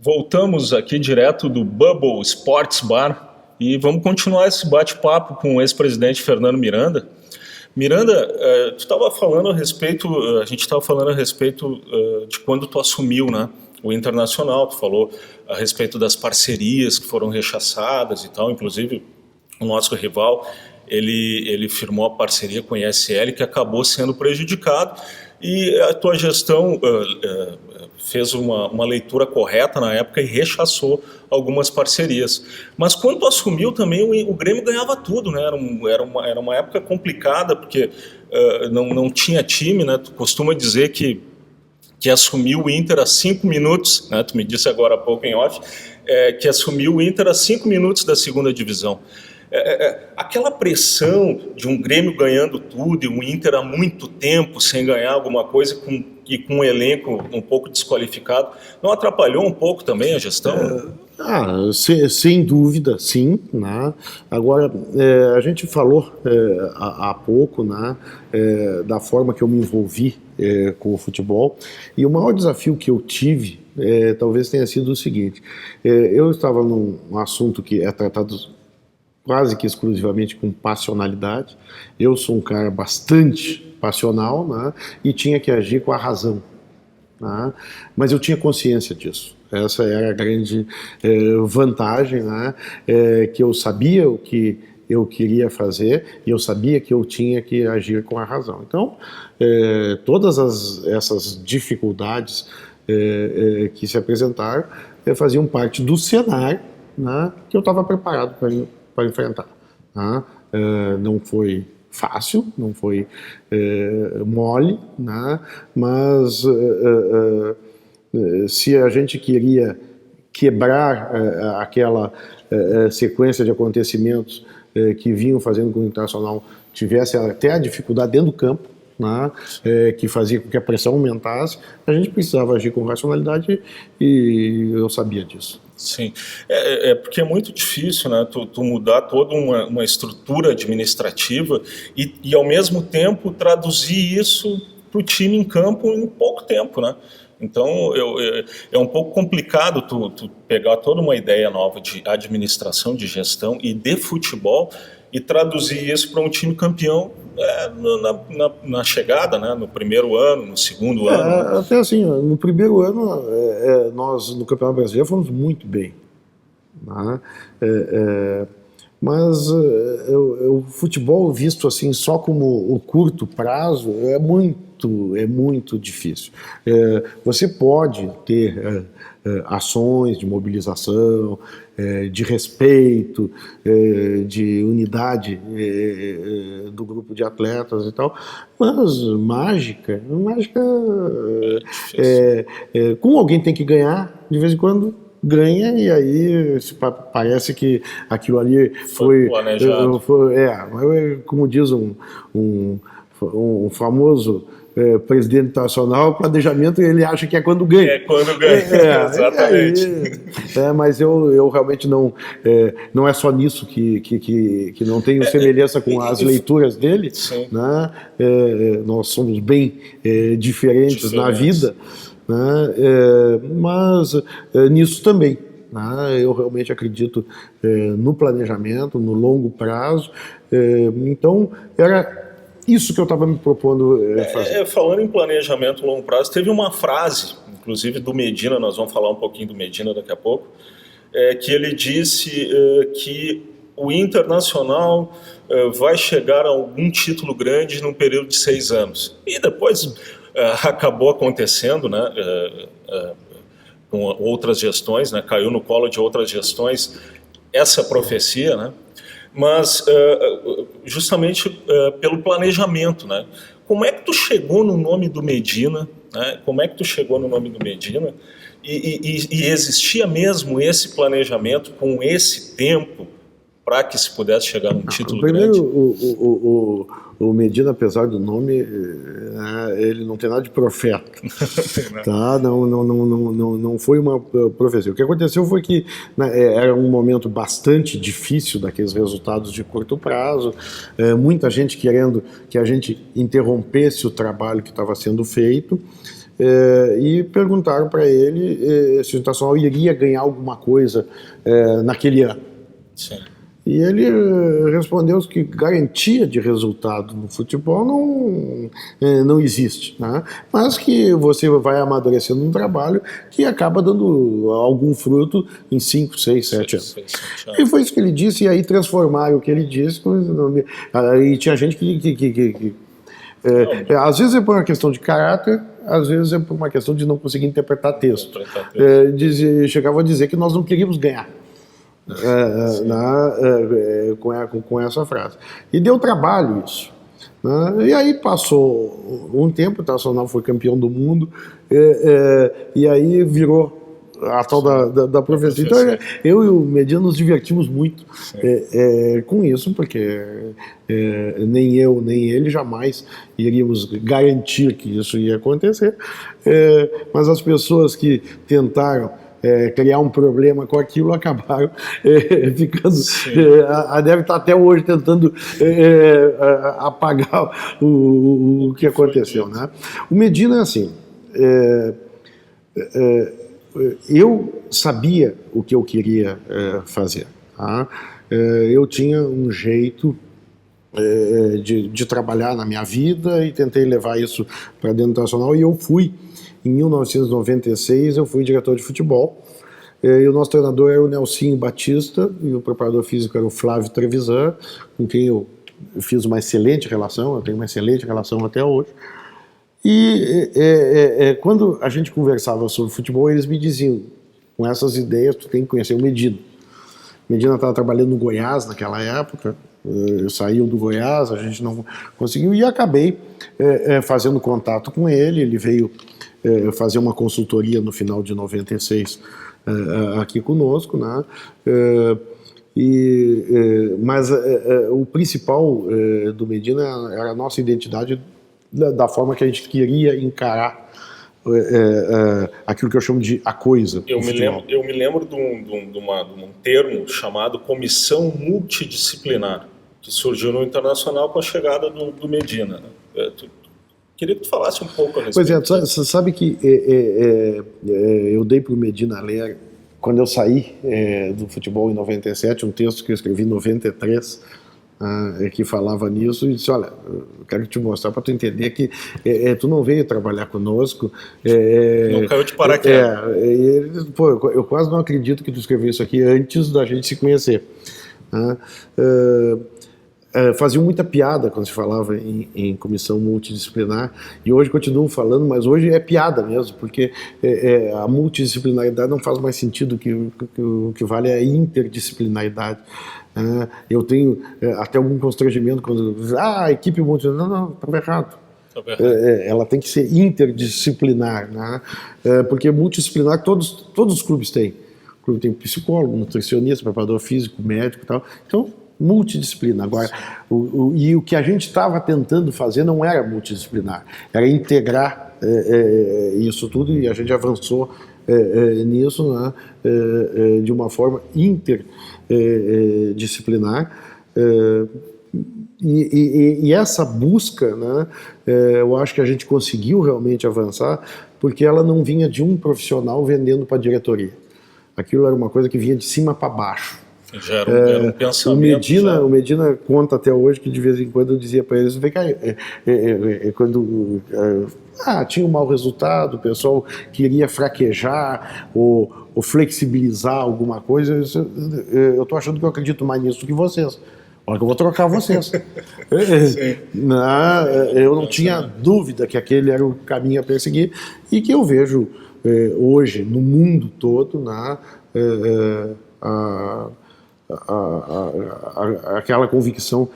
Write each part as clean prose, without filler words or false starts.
Voltamos aqui direto do Bubble Sports Bar e vamos continuar esse bate-papo com o ex-presidente Fernando Miranda. Miranda, tu estava falando a respeito, a gente estava falando a respeito de quando tu assumiu, né, o Internacional. Tu falou a respeito das parcerias que foram rechaçadas e tal. Inclusive, o nosso rival, ele firmou a parceria com a ISL, que acabou sendo prejudicado. E a tua gestão fez uma leitura correta na época e rechaçou algumas parcerias. Mas quando tu assumiu também, o Grêmio ganhava tudo, né? Era uma época complicada, porque não tinha time, né? Tu costuma dizer que assumiu o Inter a 5 minutos, né? Tu me disse agora há pouco em off, que assumiu o Inter a 5 minutos da segunda divisão. Aquela pressão de um Grêmio ganhando tudo e um Inter há muito tempo sem ganhar alguma coisa e com um elenco um pouco desqualificado, não atrapalhou um pouco também a gestão? Sem dúvida, sim, né? Agora, a gente falou há pouco, né, da forma que eu me envolvi com o futebol, e o maior desafio que eu tive talvez tenha sido o seguinte: eu estava num assunto que é tratado quase que exclusivamente com passionalidade. Eu sou um cara bastante passional, né, e tinha que agir com a razão, né, mas eu tinha consciência disso. Essa era a grande vantagem, né, que eu sabia o que eu queria fazer e eu sabia que eu tinha que agir com a razão. Então, todas essas dificuldades que se apresentaram faziam parte do cenário, né, que eu estava preparado para enfrentar. Né? Não foi fácil, não foi mole, né? Mas se a gente queria quebrar aquela sequência de acontecimentos que vinham fazendo com que o Internacional tivesse até a dificuldade dentro do campo, né, que fazia com que a pressão aumentasse, a gente precisava agir com racionalidade e eu sabia disso. Sim, porque é muito difícil, né, tu mudar toda uma estrutura administrativa e ao mesmo tempo traduzir isso para o time em campo em pouco tempo, né? Então é um pouco complicado tu pegar toda uma ideia nova de administração, de gestão e de futebol e traduzir isso para um time campeão na chegada, né? No primeiro ano, no segundo ano. Até assim, no primeiro ano, nós no Campeonato Brasileiro fomos muito bem. Né? Mas o futebol visto assim só como o curto prazo é muito difícil. Você pode ter ações de mobilização, de respeito, de unidade do grupo de atletas e tal, mas mágica como alguém tem que ganhar, de vez em quando ganha, e aí parece que aquilo ali foi planejado. Como diz um famoso presidente internacional, o planejamento ele acha que é quando ganha. É quando ganha, exatamente. Mas eu realmente não é só nisso que não tenho semelhança com as leituras dele, né? Nós somos bem diferentes na vida, né? Mas nisso também, né? Eu realmente acredito no planejamento, no longo prazo, então era isso que eu estava me propondo fazer. Falando em planejamento a longo prazo, teve uma frase, inclusive do Medina, nós vamos falar um pouquinho do Medina daqui a pouco, que ele disse que o Internacional vai chegar a algum título grande num período de 6 anos. E depois acabou acontecendo, né, com outras gestões, né, caiu no colo de outras gestões essa profecia, né? Mas justamente pelo planejamento, né? Como é que tu chegou no nome do Medina, né? Como é que tu chegou no nome do Medina? E existia mesmo esse planejamento com esse tempo para que se pudesse chegar num título grande? O Medina, apesar do nome, ele não tem nada de profeta. Tá? Não foi uma profecia. O que aconteceu foi que era um momento bastante difícil daqueles resultados de curto prazo, muita gente querendo que a gente interrompesse o trabalho que estava sendo feito, e perguntaram para ele se o Internacional iria ganhar alguma coisa naquele ano. Sim. E ele respondeu que garantia de resultado no futebol não existe, né? Mas que você vai amadurecendo um trabalho que acaba dando algum fruto em 5, 6, 7 anos. E foi isso que ele disse, e aí transformaram o que ele disse. E tinha gente que às vezes é por uma questão de caráter, às vezes é por uma questão de não conseguir interpretar texto. Chegava a dizer que nós não queríamos ganhar. Com essa frase. E deu trabalho isso. Né? E aí passou um tempo, o Internacional foi campeão do mundo, e aí virou a tal da profecia. Então eu e o Medina nos divertimos muito com isso, porque nem eu nem ele jamais iríamos garantir que isso ia acontecer, mas as pessoas que tentaram criar um problema com aquilo, acabaram ficando... deve estar até hoje tentando apagar o que aconteceu. Né? O Medina é assim... eu sabia o que eu queria fazer. Tá? Eu tinha um jeito de trabalhar na minha vida e tentei levar isso para dentro do Internacional, e eu fui. Em 1996, eu fui diretor de futebol, e o nosso treinador era o Nelsinho Batista, e o preparador físico era o Flávio Trevisan, com quem eu fiz uma excelente relação, eu tenho uma excelente relação até hoje. E quando a gente conversava sobre futebol, eles me diziam, com essas ideias, tu tem que conhecer o Medina. O Medina estava trabalhando no Goiás naquela época, saiu do Goiás, a gente não conseguiu, e acabei fazendo contato com ele. Ele veio fazer uma consultoria no final de 96 aqui conosco, né? Mas o principal do Medina era a nossa identidade, da forma que a gente queria encarar aquilo que eu chamo de a coisa. Eu me lembro de um termo chamado comissão multidisciplinar, que surgiu no Internacional com a chegada do Medina. Né? Queria que tu falasse um pouco a respeito. Pois você sabe que eu dei para o Medina ler, quando eu saí do futebol em 97, um texto que eu escrevi em 93, que falava nisso, e disse, olha, eu quero te mostrar para tu entender que tu não veio trabalhar conosco. Não caiu de paraquedas. Eu quase não acredito que tu escreveu isso aqui antes da gente se conhecer. Faziam muita piada quando se falava em comissão multidisciplinar, e hoje continuam falando, mas hoje é piada mesmo, porque a multidisciplinaridade não faz mais sentido, o que vale é a interdisciplinaridade. Eu tenho até algum constrangimento quando diz, a equipe multidisciplinar, não, estava errado. Ela tem que ser interdisciplinar, né? Porque multidisciplinar todos os clubes têm. O clube tem psicólogo, nutricionista, preparador físico, médico e tal. Então, multidisciplinar. Agora, o que a gente estava tentando fazer não era multidisciplinar, era integrar isso tudo, e a gente avançou nisso, né, de uma forma interdisciplinar. E essa busca, né, eu acho que a gente conseguiu realmente avançar, porque ela não vinha de um profissional vendendo para a diretoria. Aquilo era uma coisa que vinha de cima para baixo. Já era um pensamento. O Medina conta até hoje que de vez em quando eu dizia para eles, vem cá, quando tinha um mau resultado, o pessoal queria fraquejar ou flexibilizar alguma coisa, eu estou achando que eu acredito mais nisso do que vocês. Olha que eu vou trocar vocês. Eu não tinha dúvida que aquele era o caminho a perseguir, e que eu vejo hoje no mundo todo, aquela convicção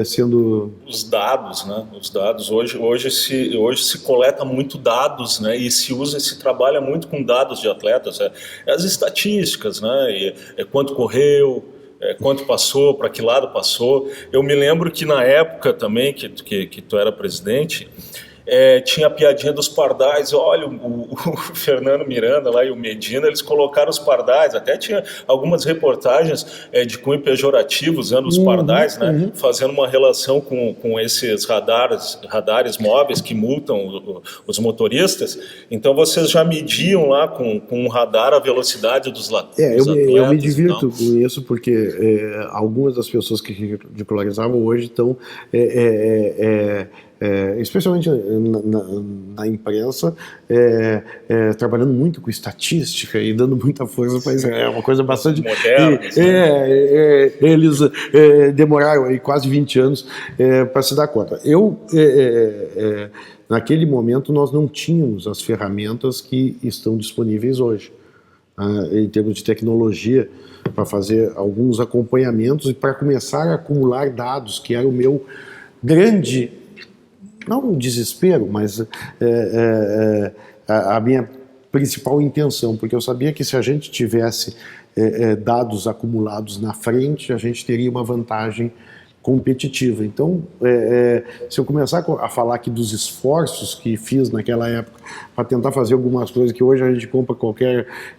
sendo... Os dados, né? Os dados. Hoje se coleta muito dados, né? E se trabalha muito com dados de atletas. As estatísticas, né? Quanto correu, quanto passou, para que lado passou. Eu me lembro que na época também que tu era presidente, tinha a piadinha dos pardais. Olha, o Fernando Miranda lá e o Medina, eles colocaram os pardais. Até tinha algumas reportagens de cunho pejorativo usando os pardais, né? Fazendo uma relação com esses radares móveis que multam os motoristas. Então vocês já mediam lá com um radar a velocidade dos atletas. Eu me divirto com isso, porque algumas das pessoas que ridicularizavam hoje estão especialmente na imprensa, trabalhando muito com estatística e dando muita força para isso. É uma coisa bastante moderna. Eles demoraram aí quase 20 anos para se dar conta. Naquele momento, nós não tínhamos as ferramentas que estão disponíveis hoje, em termos de tecnologia, para fazer alguns acompanhamentos e para começar a acumular dados, que era o meu grande, não um desespero, mas a minha principal intenção, porque eu sabia que se a gente tivesse dados acumulados na frente, a gente teria uma vantagem competitiva. Então, se eu começar a falar aqui dos esforços que fiz naquela época para tentar fazer algumas coisas que hoje a gente compra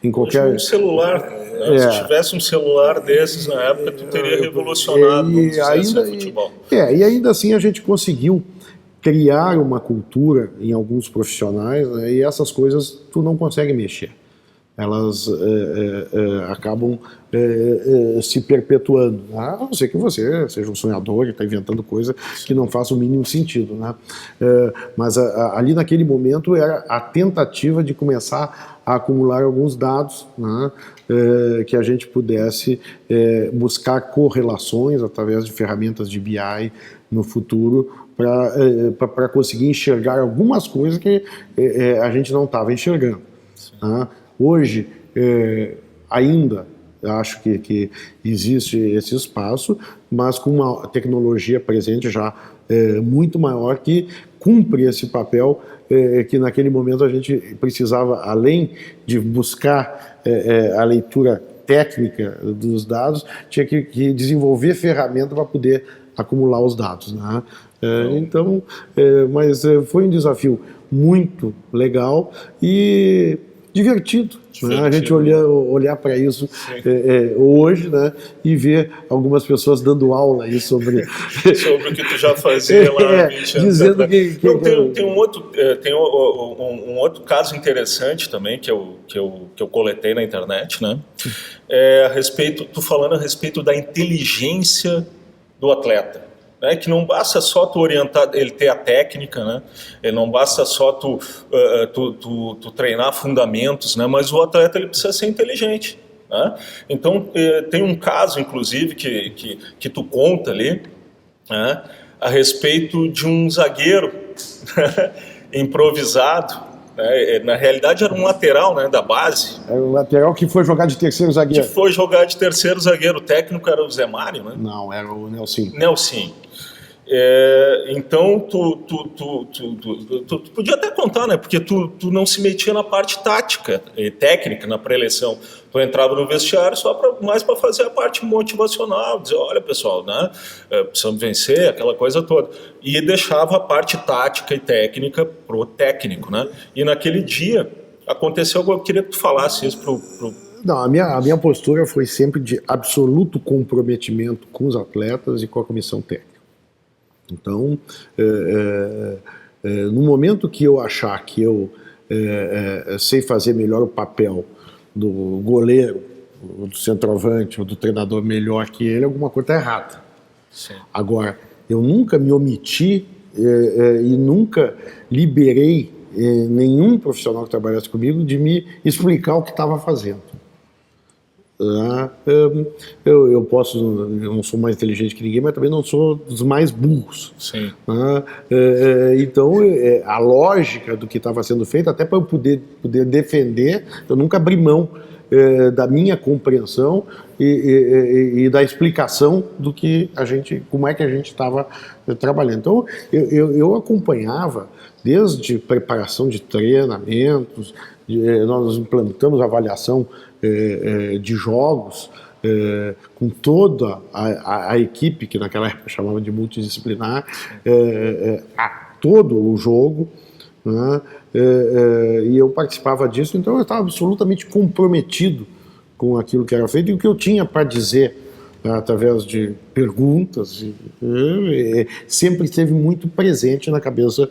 em qualquer... Um celular, se tivesse um celular desses na época, tu teria revolucionado o futebol. E ainda assim a gente conseguiu criar uma cultura em alguns profissionais, né, e essas coisas tu não consegue mexer. Elas acabam se perpetuando, a não ser que você seja um sonhador e está inventando coisa que não faça o mínimo sentido, né? Mas ali naquele momento era a tentativa de começar a acumular alguns dados, né, que a gente pudesse buscar correlações através de ferramentas de BI no futuro para conseguir enxergar algumas coisas que a gente não estava enxergando. Tá? Hoje, ainda acho que existe esse espaço, mas com uma tecnologia presente já muito maior que cumpre esse papel que naquele momento a gente precisava, além de buscar a leitura técnica dos dados, tinha que desenvolver ferramenta para poder acumular os dados, né? Mas foi um desafio muito legal e divertido, né? A gente olhar para isso hoje, né, e ver algumas pessoas dando aula aí sobre o que tu já fazia lá há 20 anos. Dizendo tem um outro caso interessante também que eu coletei na internet, né? Tu falando a respeito da inteligência do atleta. Que não basta só tu orientar, ele ter a técnica, né? Não basta só tu treinar fundamentos, né? Mas o atleta ele precisa ser inteligente, né? Então tem um caso, inclusive, que tu conta ali, né? A respeito de um zagueiro improvisado. Na realidade era um lateral, né, da base. Era um lateral que foi jogar de terceiro zagueiro. O técnico era o Zé Mário, né? Não, era o Nelsinho. Então tu podia até contar, né? Porque tu não se metia na parte tática e técnica na pré-eleição. Tu entrava no vestiário só mais para fazer a parte motivacional, dizer, olha pessoal, né? Precisamos vencer, aquela coisa toda. E deixava a parte tática e técnica pro técnico, né? E naquele dia aconteceu, eu queria que tu falasse isso pro... Não, a minha postura foi sempre de absoluto comprometimento com os atletas e com a comissão técnica. Então, no momento que eu achar que eu sei fazer melhor o papel do goleiro, do centroavante ou do treinador melhor que ele, alguma coisa está errada. Sim. Agora, eu nunca me omiti e nunca liberei nenhum profissional que trabalhasse comigo de me explicar o que estava fazendo. Eu não sou mais inteligente que ninguém, mas também não sou dos mais burros. Sim. Então, a lógica do que estava sendo feito, até para eu poder defender, eu nunca abri mão da minha compreensão e da explicação do que como é que a gente estava trabalhando. Então, eu acompanhava desde preparação de treinamentos, nós implantamos avaliação de jogos com toda a equipe, que naquela época chamava de multidisciplinar, todo o jogo, né? E eu participava disso, então eu estava absolutamente comprometido com aquilo que era feito e o que eu tinha para dizer, através de perguntas, sempre esteve muito presente na cabeça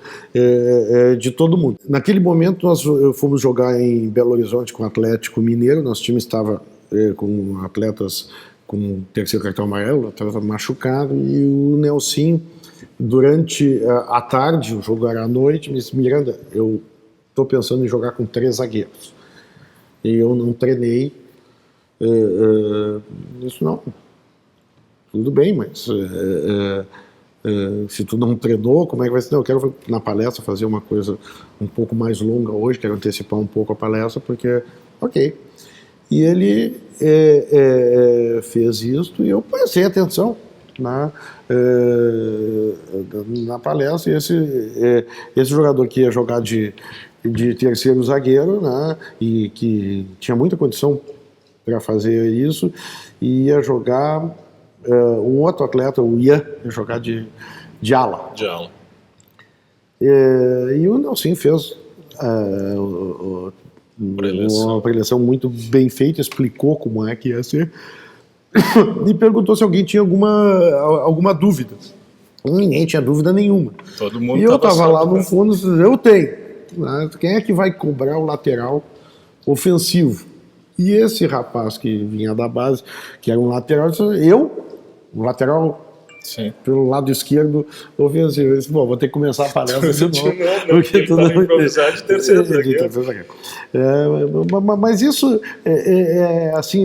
de todo mundo. Naquele momento nós fomos jogar em Belo Horizonte com o Atlético Mineiro, nosso time estava com atletas com terceiro cartão amarelo, atleta machucado, e o Nelsinho, durante a tarde, o jogo era à noite, me disse: Miranda, eu estou pensando em jogar com 3 zagueiros. E eu não treinei. Isso não. Tudo bem, mas se tu não treinou, como é que vai ser? Não, eu quero na palestra fazer uma coisa um pouco mais longa hoje, quero antecipar um pouco a palestra, porque, ok. E ele fez isso e eu prestei atenção na palestra. E esse jogador que ia jogar de terceiro zagueiro, né, e que tinha muita condição para fazer isso, ia jogar um outro atleta, o Ian, ia jogar de ala. De ala. E o Nelson fez uma preleção muito bem feita, explicou como é que ia ser e perguntou se alguém tinha alguma dúvida. Ninguém tinha dúvida nenhuma. Todo mundo e eu estava lá no fundo, eu tenho. Né? Quem é que vai cobrar o lateral ofensivo? E esse rapaz que vinha da base, que era um lateral, um lateral. Sim. Pelo lado esquerdo ofensivo. Eu disse: bom, vou ter que começar a palestra de novo. Porque tudo improvisar de terceiro zagueiro. Mas isso assim,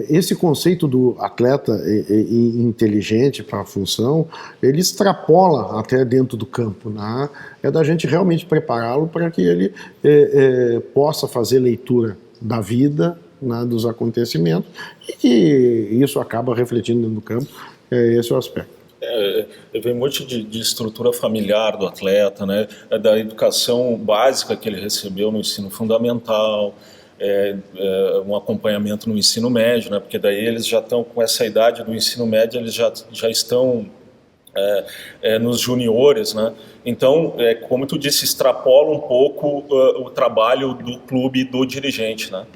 esse conceito do atleta inteligente para a função, ele extrapola até dentro do campo, né? É da gente realmente prepará-lo para que ele possa fazer leitura da vida, né, dos acontecimentos, e que isso acaba refletindo no campo. Esse é o aspecto. Vem muito de estrutura familiar do atleta, né, da educação básica que ele recebeu no ensino fundamental, um acompanhamento no ensino médio, né, porque daí eles já estão com essa idade do ensino médio, eles já estão nos juniores, né? Então, como tu disse, extrapola um pouco o trabalho do clube e do dirigente, né?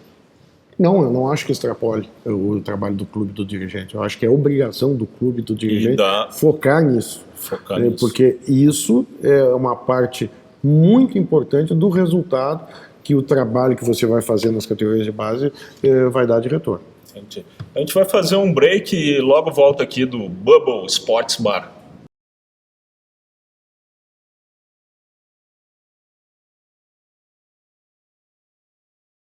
Não, eu não acho que extrapole o trabalho do clube e do dirigente. Eu acho que é obrigação do clube e do dirigente focar nisso. Porque isso é uma parte muito importante do resultado que o trabalho que você vai fazer nas categorias de base vai dar de retorno. A gente vai fazer um break e logo volta aqui do Bubble Sports Bar.